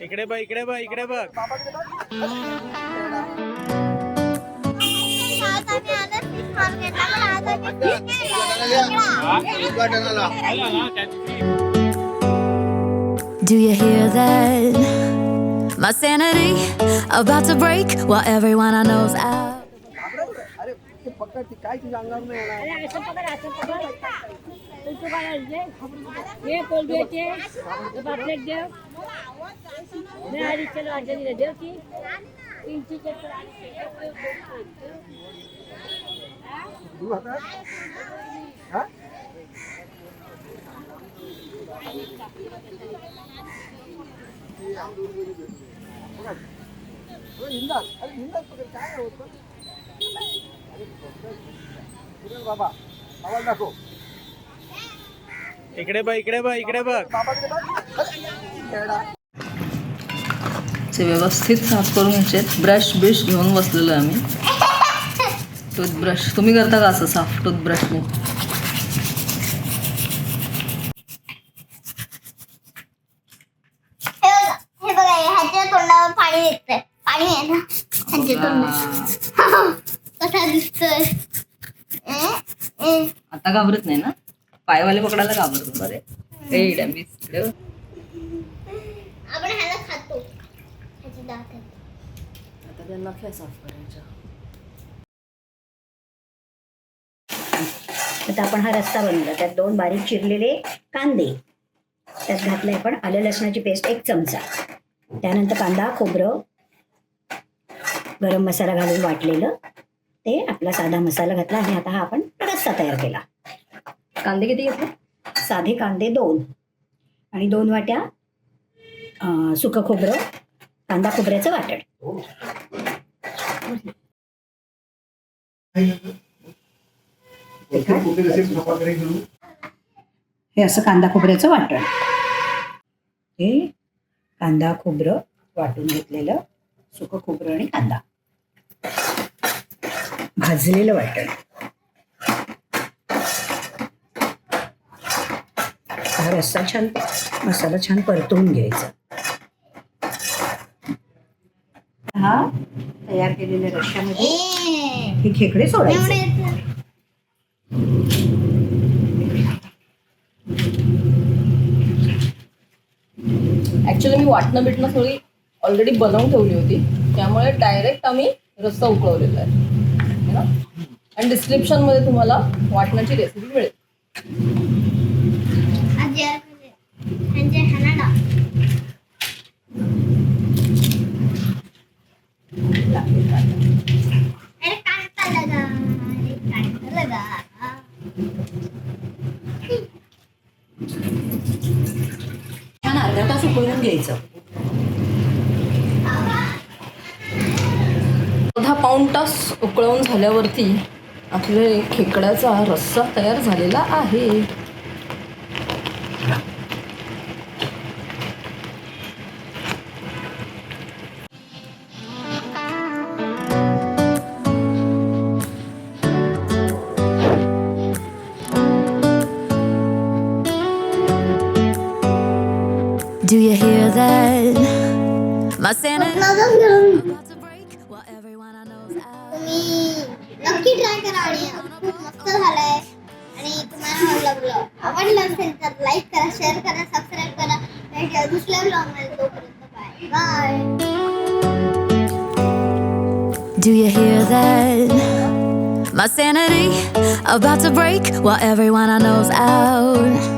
इकडे बघ इकडे बघ इकडे बघ. Do you hear that? My sanity about to break while everyone I know's out. इकडे बघ इकडे बघ इकडे बघ. ते व्यवस्थित साफ करून घ्यायचे. ब्रश ब्रश घेऊन बसलेलो आहे आम्ही. टूथब्रश तुम्ही करता का असं साफ टूथब्रशने? हे बघा ह्याच्या तोंडावर पाणी येतंय. पाणी आहे ना ह्याच्या तोंडात. कसा दिसतोय? आता घाबरत नाही ना? पायवाले पकडायला घाबरतो बरे. आपण ह्याला खातो. ह्याची दात आहे. आता त्यांना काय साफ करायचं? आता आपण हा रस्सा बनवला. त्यात 2 बारीक चिरलेले कांदे, त्यात घातले आपण आलं लसणाची पेस्ट 1 चमचा, त्यानंतर कांदा खोबरं गरम मसाला घालून वाटलेलं ते आपला साधा मसाला घातला आणि आता हा आपण रस्सा तयार केला. कांदे किती घेतले? साधे कांदे 2 आणि 2 वाट्या सुकं खोबरं, कांदा खोबऱ्याचं वाटण. हे असं कांदा खोबऱ्याचं वाटण. हे कांदा खोबरं वाटून घेतलेलं सुकं खोबरं आणि कांदा भाजलेलं वाटण. हा रस्सा छान मसाला छान परतवून घ्यायचा. हा तयार केलेल्या रश्श्यामध्ये हे खेकडे सोडायचे. ऍक्च्युली मी वाटणं बिटणं थोडी ऑलरेडी बनवून ठेवली होती, त्यामुळे डायरेक्ट आम्ही रस्सा उकळवलेला आहे ना. आणि डिस्क्रिप्शन मध्ये तुम्हाला वाटणाची रेसिपी मिळेल. छान अर्धा तास उकळून घ्यायचं. अर्धा पाऊण तास उकळवून झाल्यावरती आपले खेकड्याचा रस्सा तयार झालेला आहे. Do you hear that? My sanity about to break while everyone I know's out. तुम्ही नक्की ट्राय करा आणि खूप मस्त झालंय. आणि तुम्हाला आवडलं असेल तर लाईक करा, शेअर करा, सबस्क्राईब करा. भेटूया दुसऱ्या व्लॉगमध्ये. तोपर्यंत bye bye. Do you hear that? My sanity about to break while everyone I know's out.